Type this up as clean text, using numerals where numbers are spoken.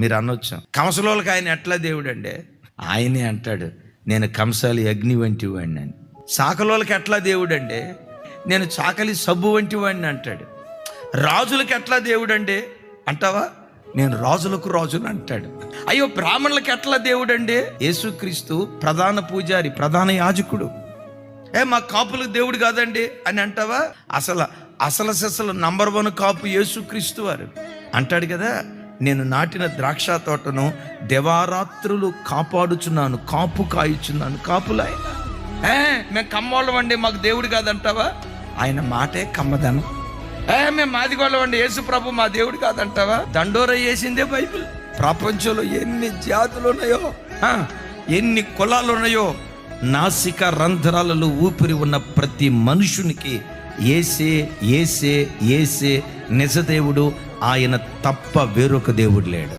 మీరు అనొచ్చు, కంసలోళ్ళకి ఆయన ఎట్లా దేవుడు అండి? ఆయనే అంటాడు, నేను కంసాలి అగ్ని వంటి వాడిని అని. చాకలోళ్ళకి ఎట్లా దేవుడు అండి? నేను చాకలి సబ్బు వంటి వాడిని అంటాడు. రాజులకి ఎట్లా దేవుడు అండి అంటావా? నేను రాజులకు రాజుని అంటాడు. అయ్యో, బ్రాహ్మణులకి ఎట్లా దేవుడు అండి? యేసుక్రీస్తు ప్రధాన పూజారి, ప్రధాన యాజకుడు. మా కాపులకు దేవుడు కాదండి అని అంటావా? అసలు నంబర్ 1 కాపు యేసుక్రీస్తు వారు అంటాడు కదా, నేను నాటిన ద్రాక్ష తోటను దివారాత్రులు కాపాడుచున్నాను, కాపు కాయుచున్నాను. కాపులాయన మేము కమ్మోళ్ళం అండి, మాకు దేవుడు కాదంటావా? ఆయన మాటే కమ్మదనం. మేము మాదిగోళ్ళం అండి, యేసు ప్రభు మా దేవుడు కాదంటావా? దండోర వేసిందే బైబిల్. ప్రపంచంలో ఎన్ని జాతులు ఉన్నాయో, ఎన్ని కులాలు ఉన్నాయో, నాసిక రంధ్రాలలో ఊపిరి ఉన్న ప్రతి మనుషునికి యేసే యేసే యేసే నిజదేవుడు. ఆయన తప్ప వేరొక దేవుడు లేడు.